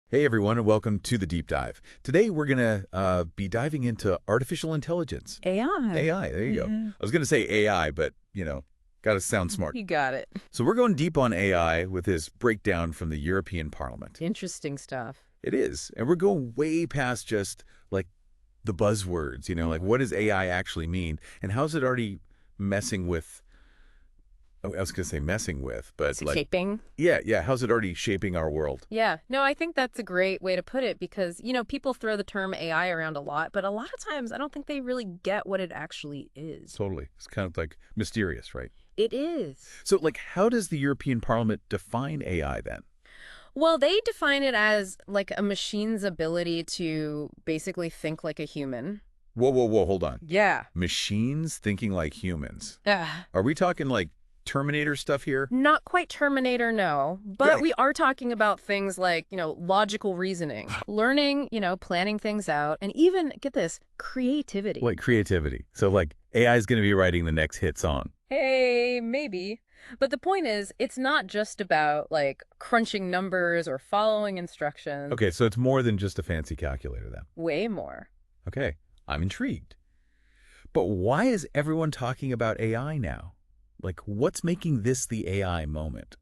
Hey everyone, and welcome to the Deep Dive. Today we're going to be diving into artificial intelligence. AI. AI, there you go. I was going to say AI, but, got to sound smart. You got it. So we're going deep on AI with this breakdown from the European Parliament. Interesting stuff. It is. And we're going way past just, like, the buzzwords, like what does AI actually mean? And how's it already messing with, I was going to say messing with, but like... Shaping? Yeah. How's it already shaping our world? Yeah. No, I think that's a great way to put it because, people throw the term AI around a lot, but a lot of times I don't think they really get what it actually is. Totally. It's kind of like mysterious, right? It is. So, like, how does the European Parliament define AI then? Well, they define it as like a machine's ability to basically think like a human. Whoa, hold on. Yeah. Machines thinking like humans. Are we talking like Terminator stuff here? Not quite Terminator, no. But Good. we are talking about things like, logical reasoning, learning, planning things out, and even, get this, creativity. Like creativity. So, like, AI is going to be writing the next hit song. Hey, maybe. But the point is, it's not just about, like, crunching numbers or following instructions. Okay, so it's more than just a fancy calculator then. Way more. Okay, I'm intrigued. But why is everyone talking about AI now? Like, what's making this the AI moment?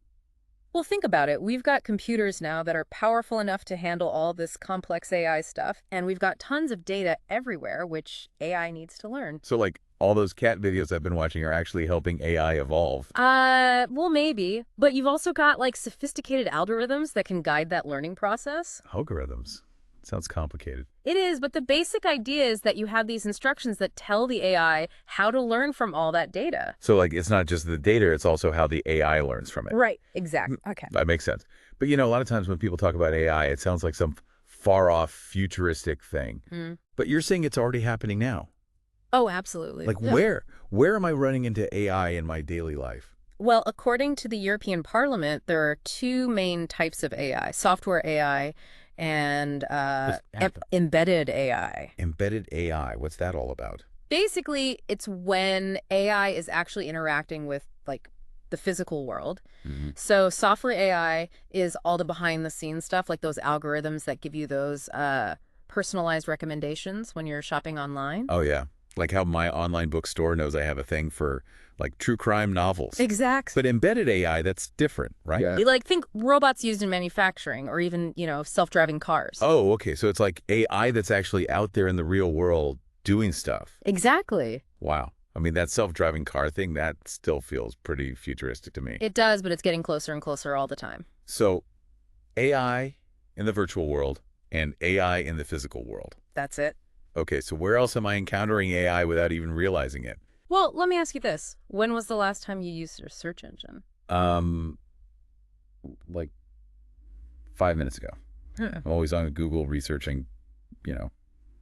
Well, think about it. We've got computers now that are powerful enough to handle all this complex AI stuff, and we've got tons of data everywhere, which AI needs to learn. So, like, all those cat videos I've been watching are actually helping AI evolve. Well, maybe. But you've also got, like, sophisticated algorithms that can guide that learning process. Algorithms. Sounds complicated. It is, but the basic idea is that you have these instructions that tell the AI how to learn from all that data. So, like, it's not just the data, it's also how the AI learns from it. Right, exactly. Okay. That makes sense. But, a lot of times when people talk about AI, it sounds like some far-off, futuristic thing. But you're saying it's already happening now. Oh, absolutely. Like, Yeah. Where am I running into AI in my daily life? Well, according to the European Parliament, there are two main types of AI, software AI and embedded AI. Embedded AI, what's that all about? Basically, it's when AI is actually interacting with, like, the physical world. So software AI is all the behind-the-scenes stuff, like those algorithms that give you those personalized recommendations when you're shopping online. Oh, yeah. Like how my online bookstore knows I have a thing for, like, true crime novels. Exactly. But embedded AI, that's different, right? Yeah. Like, think robots used in manufacturing or even, self-driving cars. Oh, okay. So it's like AI that's actually out there in the real world doing stuff. Exactly. Wow. I mean, that self-driving car thing, that still feels pretty futuristic to me. It does, but it's getting closer and closer all the time. So AI in the virtual world and AI in the physical world. That's it. Okay, so where else am I encountering AI without even realizing it? Well, let me ask you this. When was the last time you used your search engine? Like 5 minutes ago. I'm always on Google researching,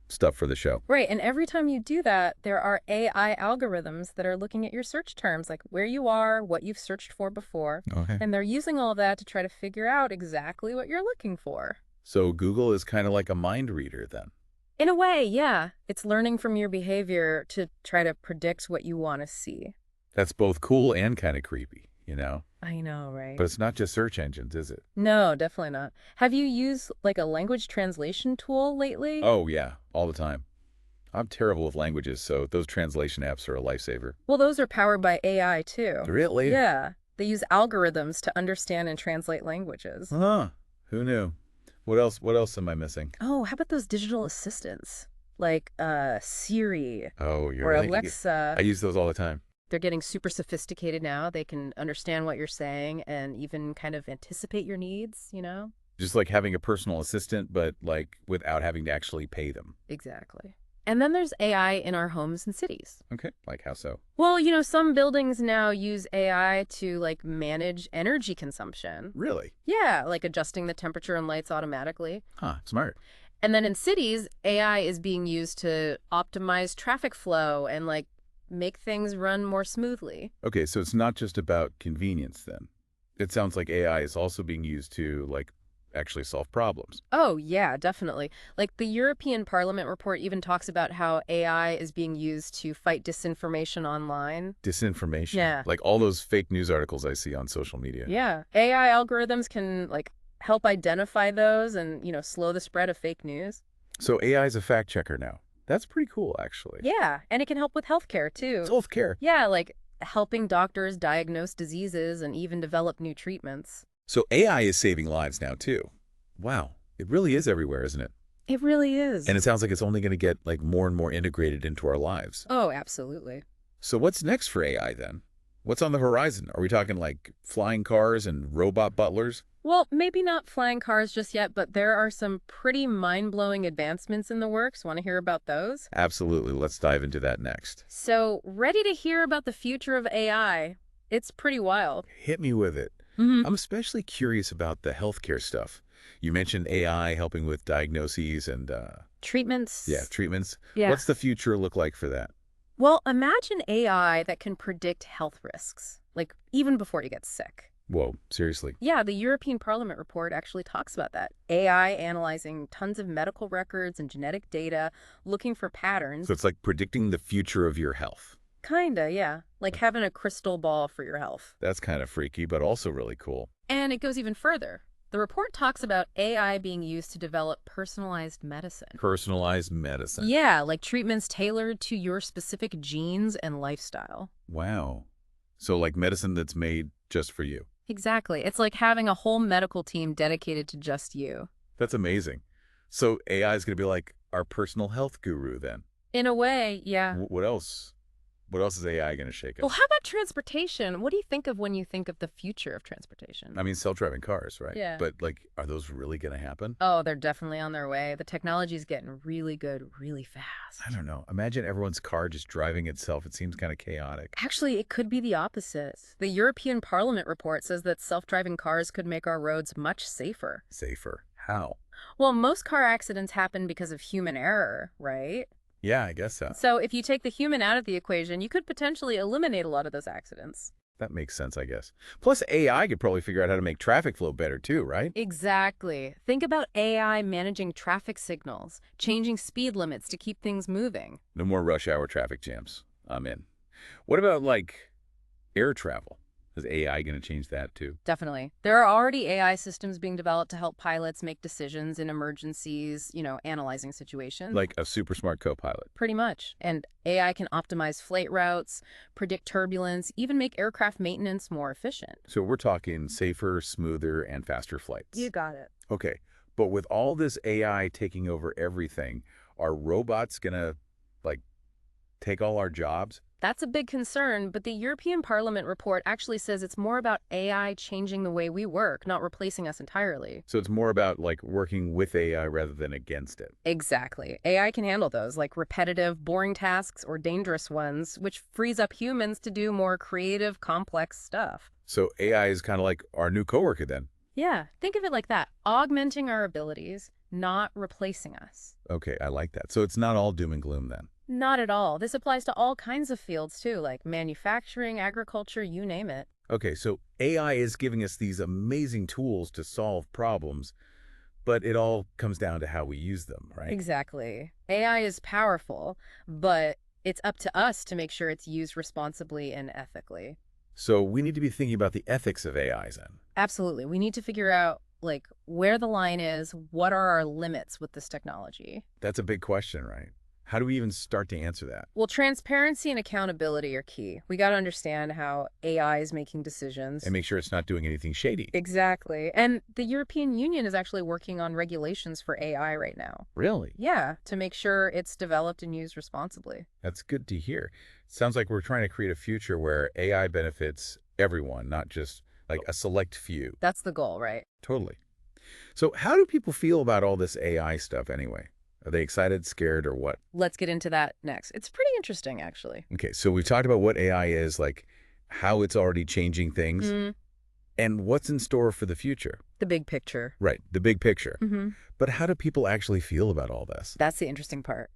stuff for the show. Right, and every time you do that, there are AI algorithms that are looking at your search terms, like where you are, what you've searched for before, Okay. and they're using all of that to try to figure out exactly what you're looking for. So Google is kind of like a mind reader then. In a way, yeah. It's learning from your behavior to try to predict what you want to see. That's both cool and kind of creepy, I know, right? But it's not just search engines, is it? No, definitely not. Have you used, like, a language translation tool lately? Oh, yeah, all the time. I'm terrible with languages, so those translation apps are a lifesaver. Well, those are powered by AI, too. Really? Yeah. They use algorithms to understand and translate languages. Huh. Who knew? What else am I missing? Oh, how about those digital assistants? Like Siri Oh, you're or right. Alexa. I use those all the time. They're getting super sophisticated now. They can understand what you're saying and even kind of anticipate your needs, Just like having a personal assistant, but like without having to actually pay them. Exactly. And then there's AI in our homes and cities. Okay. Like how so? Well, some buildings now use AI to, like, manage energy consumption. Really? Yeah, like adjusting the temperature and lights automatically. Huh. Smart. And then in cities, AI is being used to optimize traffic flow and, like, make things run more smoothly. Okay, so it's not just about convenience then. It sounds like AI is also being used to, like, actually solve problems. Oh, yeah, definitely. Like, the European Parliament report even talks about how AI is being used to fight disinformation online. Disinformation. Yeah. Like all those fake news articles I see on social media. Yeah. AI algorithms can, like, help identify those and, slow the spread of fake news. So AI is a fact checker now. That's pretty cool, actually. Yeah, and it can help with healthcare, too. Healthcare. Yeah, like helping doctors diagnose diseases and even develop new treatments. So AI is saving lives now, too. Wow. It really is everywhere, isn't it? It really is. And it sounds like it's only going to get more and more integrated into our lives. Oh, absolutely. So what's next for AI then? What's on the horizon? Are we talking like flying cars and robot butlers? Well, maybe not flying cars just yet, but there are some pretty mind-blowing advancements in the works. Want to hear about those? Absolutely. Let's dive into that next. So, ready to hear about the future of AI? It's pretty wild. Hit me with it. I'm especially curious about the healthcare stuff. You mentioned AI helping with diagnoses and Treatments? yeah, treatments. Yeah. What's the future look like for that? Well, imagine AI that can predict health risks, like even before you get sick. Whoa, seriously. Yeah, the European Parliament report actually talks about that. AI analyzing tons of medical records and genetic data, looking for patterns. So it's like predicting the future of your health. Kinda, yeah. Like having a crystal ball for your health. That's kind of freaky, but also really cool. And it goes even further. The report talks about AI being used to develop personalized medicine. Personalized medicine. Yeah, like treatments tailored to your specific genes and lifestyle. Wow. So like medicine that's made just for you. Exactly. It's like having a whole medical team dedicated to just you. That's amazing. So AI is going to be like our personal health guru then. In a way, yeah. What else? What else is AI going to shake Well, up? how about transportation? What do you think of when you think of the future of transportation? I mean, self-driving cars, right? Yeah. But like, are those really going to happen? Oh, they're definitely on their way. The technology's getting really good really fast. I don't know. Imagine everyone's car just driving itself. It seems kind of chaotic. Actually, it could be the opposite. The European Parliament report says that self-driving cars could make our roads much safer. Safer. How? Well, most car accidents happen because of human error, right? Yeah, I guess so. So if you take the human out of the equation, you could potentially eliminate a lot of those accidents. That makes sense, I guess. Plus, AI could probably figure out how to make traffic flow better too, right? Exactly. Think about AI managing traffic signals, changing speed limits to keep things moving. No more rush hour traffic jams. I'm in. What about like air travel? Is AI going to change that too? Definitely. There are already AI systems being developed to help pilots make decisions in emergencies, analyzing situations. Like a super smart co-pilot. Pretty much. And AI can optimize flight routes, predict turbulence, even make aircraft maintenance more efficient. So we're talking safer, smoother, and faster flights. You got it. Okay, but with all this AI taking over everything, are robots going to like take all our jobs? That's a big concern, but the European Parliament report actually says it's more about AI changing the way we work, not replacing us entirely. So it's more about like working with AI rather than against it. Exactly. AI can handle those, like repetitive, boring tasks or dangerous ones, which frees up humans to do more creative, complex stuff. So AI is kind of like our new coworker then. Yeah, think of it like that. Augmenting our abilities, not replacing us. Okay, I like that. So it's not all doom and gloom then. Not at all. This applies to all kinds of fields too, like manufacturing, agriculture, you name it. Okay, so AI is giving us these amazing tools to solve problems, but it all comes down to how we use them, right? Exactly. AI is powerful, but it's up to us to make sure it's used responsibly and ethically. So we need to be thinking about the ethics of AI then. Absolutely. We need to figure out, where the line is, what are our limits with this technology? That's a big question, right? How do we even start to answer that? Well, transparency and accountability are key. We got to understand how AI is making decisions. And make sure it's not doing anything shady. Exactly. And the European Union is actually working on regulations for AI right now. Really? Yeah, to make sure it's developed and used responsibly. That's good to hear. Sounds like we're trying to create a future where AI benefits everyone, not just like a select few. That's the goal, right? Totally. So how do people feel about all this AI stuff anyway? Are they excited, scared, or what? Let's get into that next. It's pretty interesting, actually. Okay, so we've talked about what AI is, like how it's already changing things, and what's in store for the future. The big picture. Right, the big picture. Mm-hmm. But how do people actually feel about all this? That's the interesting part.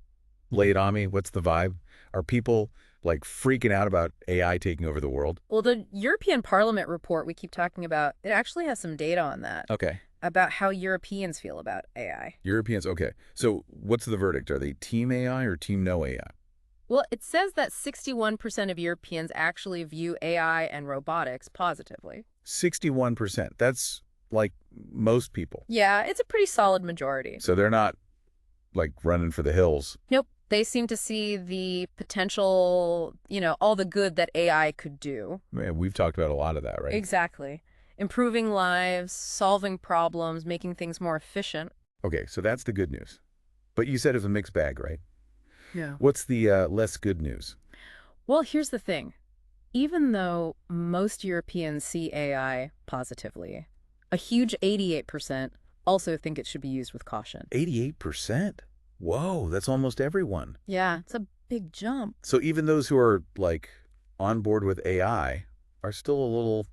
Lay it on me. What's the vibe? Are people like freaking out about AI taking over the world? Well, the European Parliament report we keep talking about, it actually has some data on that. Okay. About how Europeans feel about AI. Europeans, okay. So what's the verdict? Are they team AI or team no AI? Well, it says that 61% of Europeans actually view AI and robotics positively. 61%. That's like most people. Yeah, it's a pretty solid majority. So they're not like running for the hills. Nope. They seem to see the potential, all the good that AI could do. Yeah, we've talked about a lot of that, right? Exactly. Improving lives, solving problems, making things more efficient. Okay, so that's the good news. But you said it was a mixed bag, right? Yeah. What's the less good news? Well, here's the thing. Even though most Europeans see AI positively, a huge 88% also think it should be used with caution. 88%? Whoa, that's almost everyone. Yeah, it's a big jump. So even those who are, like, on board with AI are still a little,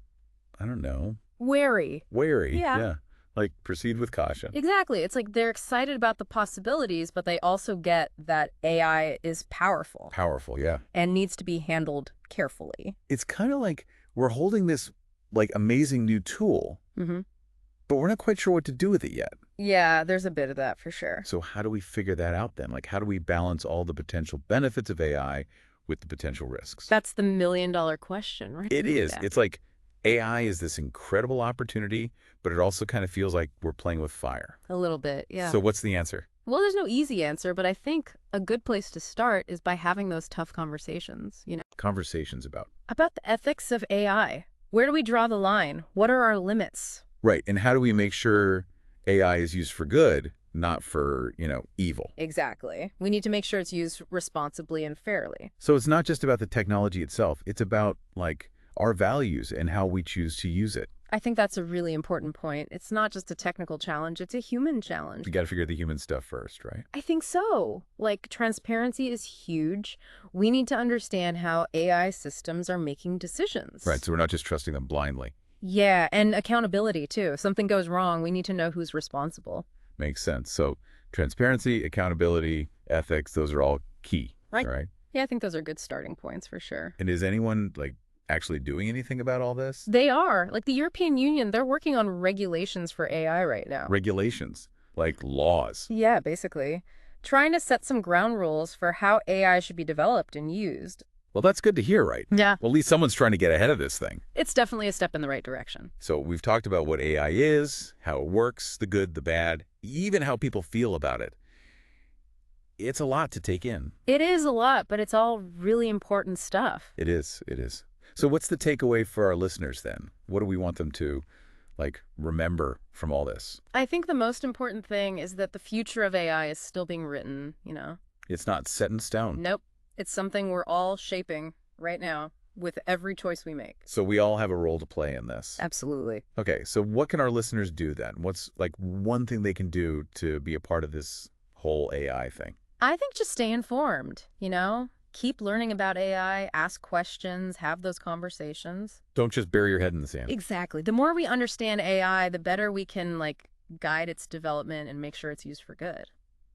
I don't know. Wary. Yeah. Like, proceed with caution. Exactly. It's like they're excited about the possibilities, but they also get that AI is powerful. Powerful, yeah. And needs to be handled carefully. It's kind of like we're holding this, like, amazing new tool, but we're not quite sure what to do with it yet. Yeah, there's a bit of that for sure. So how do we figure that out then? Like, how do we balance all the potential benefits of AI with the potential risks? That's the million-dollar question, right? It is. It's like AI is this incredible opportunity, but it also kind of feels like we're playing with fire. A little bit, yeah. So what's the answer? Well, there's no easy answer, but I think a good place to start is by having those tough conversations, Conversations about the ethics of AI. Where do we draw the line? What are our limits? Right. And how do we make sure AI is used for good, not for, evil? Exactly. We need to make sure it's used responsibly and fairly. So it's not just about the technology itself. It's about, like, our values and how we choose to use it. I think that's a really important point. It's not just a technical challenge, it's a human challenge. You got to figure the human stuff first, right? I think so. Like, transparency is huge. We need to understand how AI systems are making decisions. Right. So we're not just trusting them blindly. Yeah, and accountability, too. If something goes wrong, we need to know who's responsible. Makes sense. So transparency, accountability, ethics, those are all key, right? Yeah, I think those are good starting points for sure. And is anyone, like, actually doing anything about all this? They are. Like the European Union, they're working on regulations for AI right now. Regulations, like laws. Yeah, basically. Trying to set some ground rules for how AI should be developed and used. Well, that's good to hear, right? Yeah. Well, at least someone's trying to get ahead of this thing. It's definitely a step in the right direction. So we've talked about what AI is, how it works, the good, the bad, even how people feel about it. It's a lot to take in. It is a lot, but it's all really important stuff. It is. So what's the takeaway for our listeners then? What do we want them to, like, remember from all this? I think the most important thing is that the future of AI is still being written, It's not set in stone. Nope. It's something we're all shaping right now with every choice we make. So we all have a role to play in this. Absolutely. Okay, so what can our listeners do then? What's, like, one thing they can do to be a part of this whole AI thing? I think just stay informed, Keep learning about AI, ask questions, have those conversations. Don't just bury your head in the sand. Exactly. The more we understand AI, the better we can, guide its development and make sure it's used for good.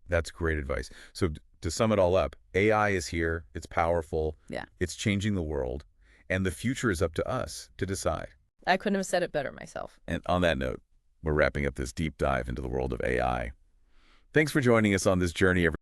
That's great advice. So to sum it all up, AI is here. It's powerful. Yeah. It's changing the world. And the future is up to us to decide. I couldn't have said it better myself. And on that note, we're wrapping up this deep dive into the world of AI. Thanks for joining us on this journey, everyone.